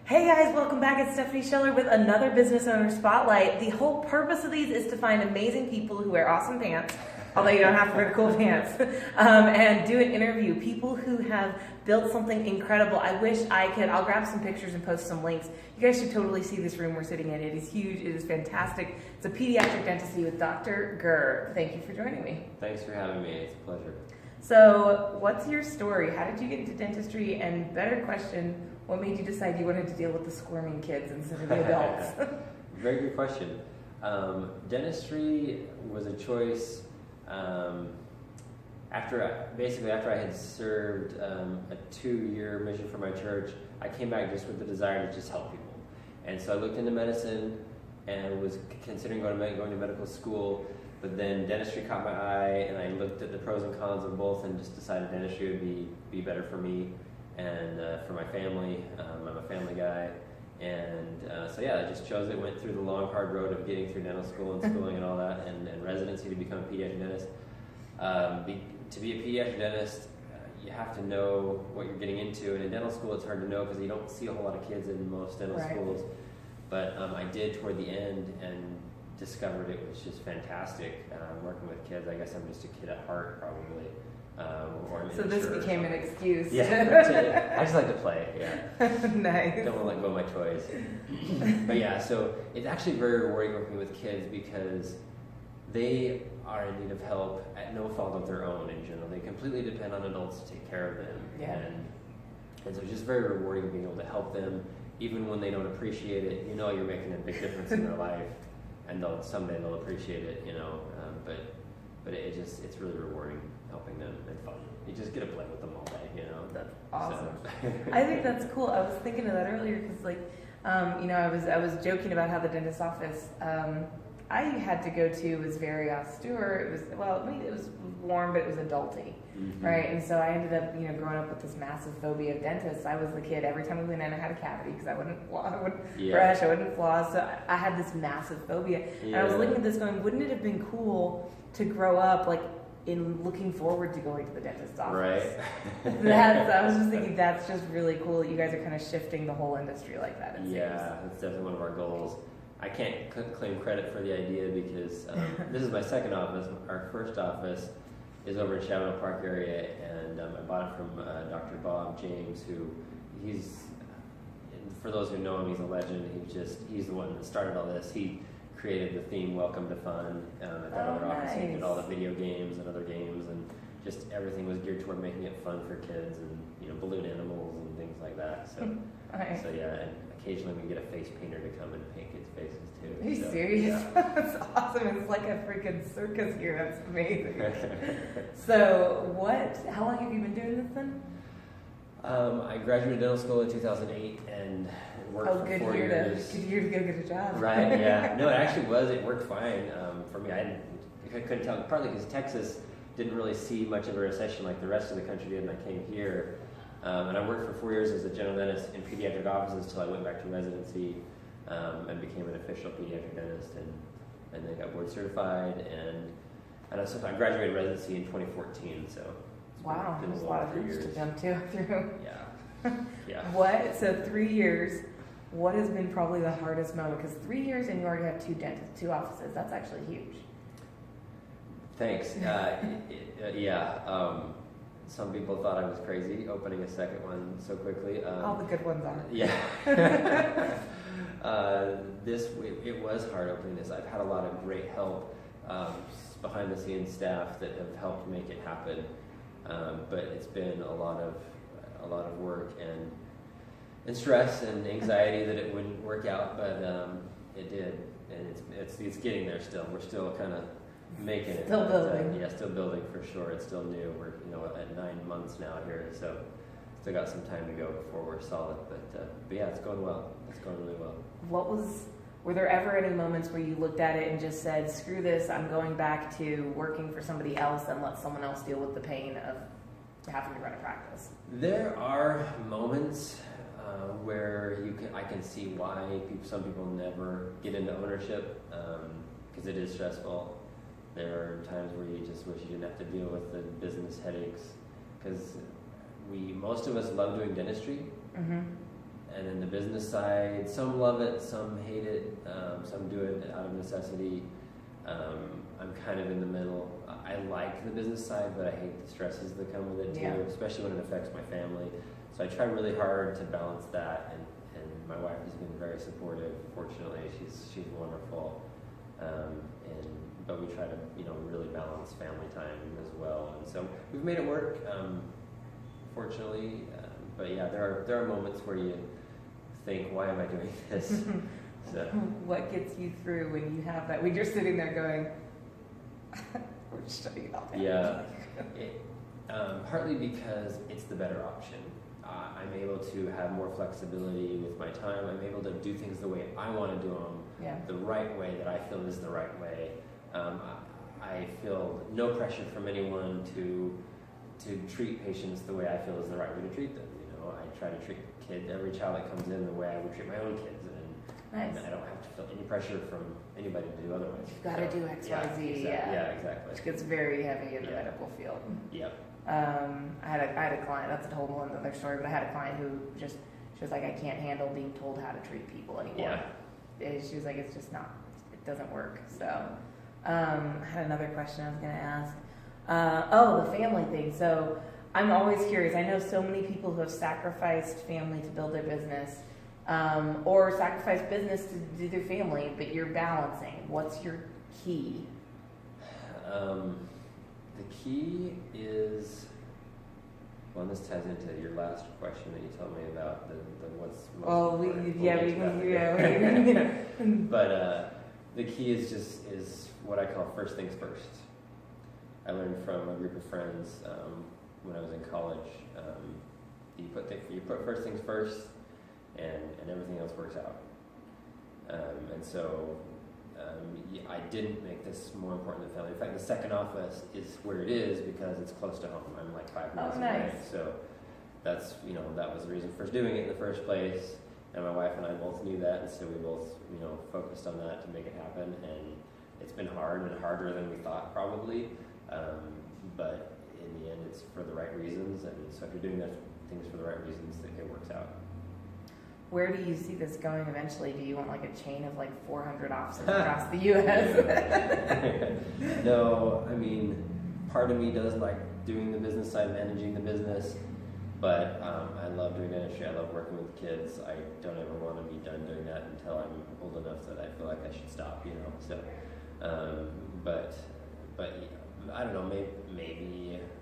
Hey guys, welcome back. It's Stephanie Scheller with another Business Owner Spotlight. The whole purpose of these is to find amazing people who wear awesome pants, although you don't have to wear cool pants, and do an interview. People who have built something incredible. I wish I could. I'll grab some pictures and post some links. You guys should totally see this room we're sitting in. It is huge. It is fantastic. It's a pediatric dentistry with Dr. Gurr. Thank you for joining me. Thanks for having me. It's a pleasure. So, what's your story? How did you get into dentistry? And better question, what made you decide you wanted to deal with the squirming kids instead of the adults? Very good question. Dentistry was a choice after I had served a 2-year mission for my church. I came back just with the desire to just help people. And so I looked into medicine and was considering going to medical school. But then dentistry caught my eye, and I looked at the pros and cons of both and just decided dentistry would be better for me and for my family. I'm a family guy. And so I just chose it, went through the long, hard road of getting through dental school and schooling and all that, and residency to become a pediatric dentist. To be a pediatric dentist, you have to know what you're getting into. And in dental school, it's hard to know because you don't see a whole lot of kids in most dental schools. But I did toward the end and discovered it was just fantastic working with kids. I guess I'm just a kid at heart, probably. So this became an excuse. Yeah, I just like to play. Yeah, nice. Don't want to let go of my toys. But yeah, so it's actually very rewarding working with kids because they are in need of help at no fault of their own. In general, they completely depend on adults to take care of them. Yeah. And so it's just very rewarding being able to help them, even when they don't appreciate it. You know, you're making a big difference in their life. And someday they'll appreciate it, but it's really rewarding helping them and fun. You just get to play with them all day, That's awesome. So. I think that's cool. I was thinking of that earlier because, I was joking about how the dentist office I had to go to was very austere. It was warm, but it was adulty, right? And so I ended up, growing up with this massive phobia of dentists. I was the kid. Every time we went in, I had a cavity because I wouldn't brush, I wouldn't floss. So I had this massive phobia. Yeah. And I was looking at this going, wouldn't it have been cool to grow up in looking forward to going to the dentist's office? Right. I was just thinking that's just really cool that you guys are kind of shifting the whole industry like that. Yeah, that's definitely one of our goals. I can't claim credit for the idea because this is my second office. Our first office is over in Shadow Park area, and I bought it from Dr. Bob James, for those who know him, he's a legend. He's the one that started all this. He created the theme Welcome to Fun at that other office. He did all the video games and other games, and just everything was geared toward making it fun for kids, and balloon animals and things like that. So, so yeah, and occasionally we get a face painter to come and paint kids' faces too. Are you serious? Yeah. That's awesome. It's like a freaking circus here. That's amazing. So how long have you been doing this then? I graduated dental school in 2008 and worked for 4 years. Good year to go get a job. Right, yeah. No, it actually was. It worked fine for me. I couldn't tell, partly because Texas didn't really see much of a recession like the rest of the country did, and I came here. And I worked for 4 years as a general dentist in pediatric offices until I went back to residency and became an official pediatric dentist, and then got board certified, and I graduated residency in 2014. So wow, there's a lot of hoops to jump through. Yeah, yeah. So 3 years. What has been probably the hardest moment? Because 3 years and you already have two offices. That's actually huge. Thanks. Some people thought I was crazy opening a second one so quickly. All the good ones are. Yeah. It was hard opening this. I've had a lot of great help, behind the scenes staff that have helped make it happen. But it's been a lot of work and stress and anxiety that it wouldn't work out, but it did, and it's getting there still. We're still kind of making it. Still building. Still building for sure. It's still new. We're at 9 months now here, so still got some time to go before we're solid. But yeah, it's going well. It's going really well. Were there ever any moments where you looked at it and just said, "Screw this! I'm going back to working for somebody else and let someone else deal with the pain of having to run a practice"? There are moments where I can see why some people never get into ownership because it is stressful. There are times where you just wish you didn't have to deal with the business headaches because most of us love doing dentistry, and then the business side, some love it, some hate it, some do it out of necessity. I'm kind of in the middle. I like the business side, but I hate the stresses that come with it too, especially when it affects my family. So I try really hard to balance that, and my wife has been very supportive. Fortunately, she's wonderful, but we try to really balance family time as well, and so we've made it work. Fortunately, but yeah, there are moments where you think, why am I doing this? So what gets you through when you have that? When you're sitting there going, we're just talking about that. Yeah, partly because it's the better option. I'm able to have more flexibility with my time. I'm able to do things the way I want to do them, the right way that I feel is the right way. I feel no pressure from anyone to treat patients the way I feel is the right way to treat them. I try to treat every child that comes in the way I would treat my own kids, and I don't have to feel any pressure from anybody to do otherwise. You've got to do X, Y, Z. Yeah, exactly. Which gets very heavy in the medical field. Yep. I had a client. That's a whole other story. But I had a client who she was like, I can't handle being told how to treat people anymore. Yeah. She was like, it's just not. It doesn't work. So, I had another question I was going to ask. The family thing. So, I'm always curious. I know so many people who have sacrificed family to build their business, or sacrificed business to do their family, but you're balancing. What's your key? The key is, well, this ties into your last question that you told me about the what's most But the key is what I call first things first. I learned from a group of friends when I was in college. You put first things first, and everything else works out. And so I didn't make this more important than family. In fact, the second office is where it is because it's close to home. I'm like 5 minutes away. So that's that was the reason for doing it in the first place. And my wife and I both knew that, and so we both focused on that to make it happen. And it's been hard and harder than we thought probably, but in the end, it's for the right reasons. And so if you're doing things for the right reasons, it works out. Where do you see this going eventually? Do you want like a chain of like 400 offices across the U.S.? No, I mean, part of me does like doing the business side, managing the business, but I love doing dentistry. I love working with kids. I don't ever want to be done doing that until I'm old enough that I feel like I should stop, So, but I don't know.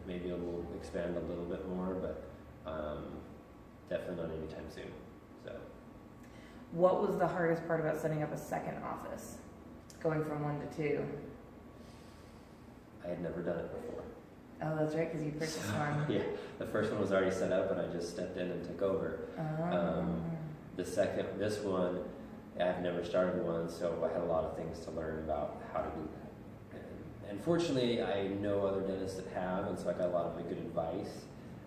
Maybe it will expand a little bit more, but definitely not anytime soon. So, what was the hardest part about setting up a second office, going from 1 to 2? I had never done it before. Oh, that's right, because you purchased one. Yeah, the first one was already set up, and I just stepped in and took over. This one, I've never started one, so I had a lot of things to learn about how to do that. And fortunately, I know other dentists that have, and so I got a lot of good advice.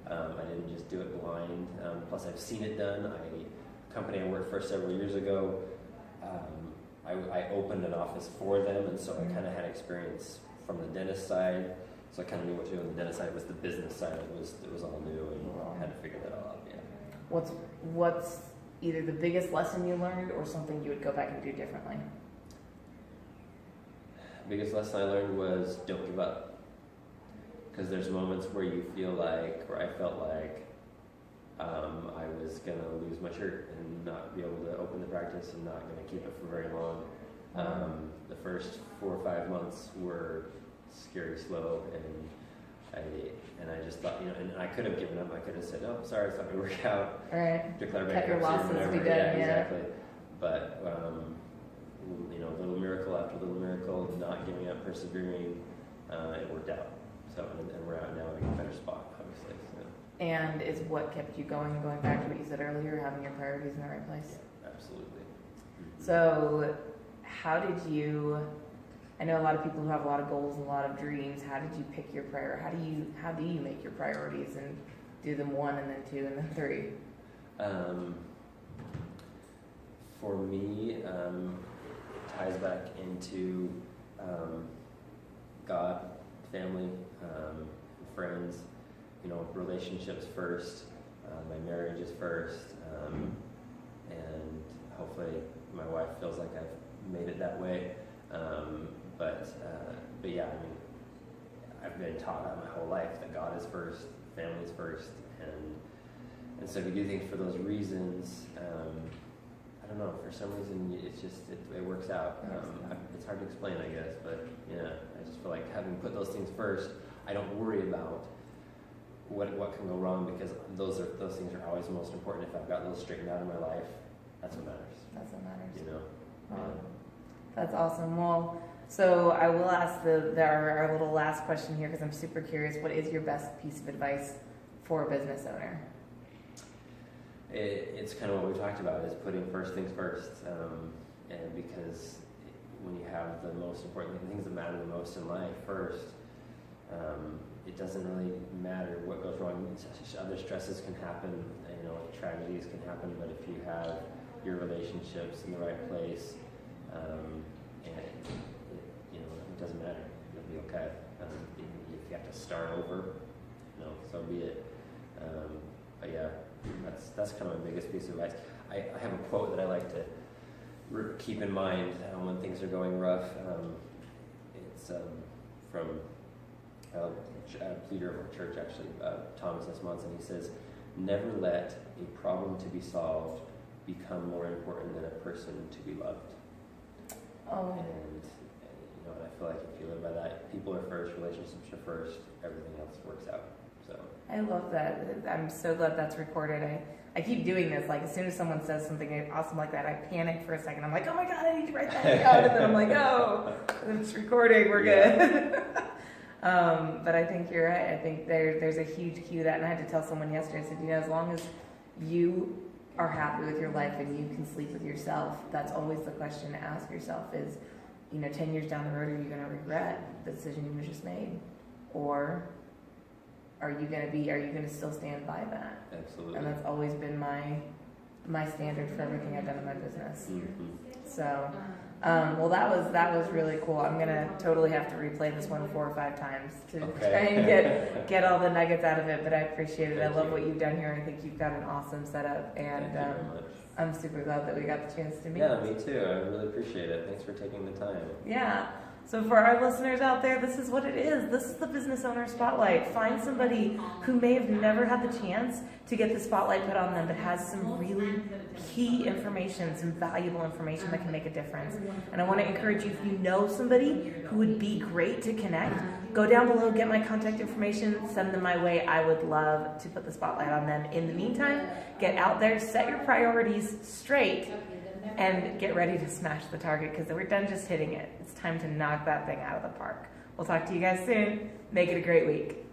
I didn't just do it blind. Plus, I've seen it done. Company I worked for several years ago, I opened an office for them, and so I kind of had experience from the dentist side. So I kind of knew what to do on the dentist side. Was the business side. It was all new, and had to figure that all out. Yeah. What's either the biggest lesson you learned, or something you would go back and do differently? Biggest lesson I learned was don't give up. Because there's moments where you feel like, or I felt like, I was going to lose my shirt and not be able to open the practice and not going to keep it for very long. The first 4 or 5 months were scary slow, and I just thought, and I could have given up. I could have said, "Oh, sorry, it's not going to work out." Right. Declare bankruptcy. Cut your losses, or whatever. be done. Yeah, exactly. But little miracle after little miracle, not giving up, persevering, it worked out. So, and we're out now in a better spot, obviously. So. And is what kept you going back to what you said earlier, having your priorities in the right place? Yeah, absolutely. Mm-hmm. So, how did you? I know a lot of people who have a lot of goals and a lot of dreams. How did you pick your priority? How do you make your priorities and do them 1 and then 2 and then 3? For me, ties back into God, family, friends. Relationships first. My marriage is first. feels like I've made it that way. But yeah, I mean, I've been taught that my whole life that God is first, family is first, and so if you do things for those reasons, I don't know, for some reason it works out. It's hard to explain, I guess, but yeah, I just feel like having put those things first, I don't worry about what can go wrong, because those things are always most important. If I've got those straightened out in my life, that's what matters. That's what matters. You know. Wow. That's awesome. Well, so I will ask our little last question here, because I'm super curious. What is your best piece of advice for a business owner? It's kind of what we talked about, is putting first things first, and because when you have the most important things that matter the most in life first, it doesn't really matter what goes wrong. Other stresses can happen, you know, tragedies can happen, but if you have your relationships in the right place, it doesn't matter. It'll be okay. If you have to start over, so be it. But yeah, that's kind of my biggest piece of advice. I have a quote that I like to keep in mind when things are going rough. It's from a leader of our church, actually, Thomas S. Monson. He says, "Never let a problem to be solved become more important than a person to be loved." Oh. And I feel like if you live by that, people are first, relationships are first, everything else works out. So I love that. I'm so glad that's recorded. I keep doing this. Like, as soon as someone says something awesome like that, I panic for a second. I'm like, oh my God, I need to write that down. And then I'm like, oh, it's recording. We're good. But I think you're right. I think there's a huge key to that. And I had to tell someone yesterday, I said, as long as you are happy with your life and you can sleep with yourself, that's always the question to ask yourself is, 10 years down the road, are you going to regret the decision you just made? Or are you going to still stand by that? Absolutely. And that's always been my standard for everything I've done in my business. Mm-hmm. So, well, that was really cool. I'm going to totally have to replay this one 4 or 5 times to try and get all the nuggets out of it, but I appreciate it. I love what you've done here. I think you've got an awesome setup, and Thank you very much. I'm super glad that we got the chance to meet. Yeah, me too. I really appreciate it. Thanks for taking the time. Yeah. So for our listeners out there, this is what it is. This is the Business Owner Spotlight. Find somebody who may have never had the chance to get the spotlight put on them, but has some really key information, some valuable information that can make a difference. And I want to encourage you, if you know somebody who would be great to connect, go down below, get my contact information, send them my way. I would love to put the spotlight on them. In the meantime, get out there, set your priorities straight, and get ready to smash the target, because we're done just hitting it. It's time to knock that thing out of the park. We'll talk to you guys soon. Make it a great week.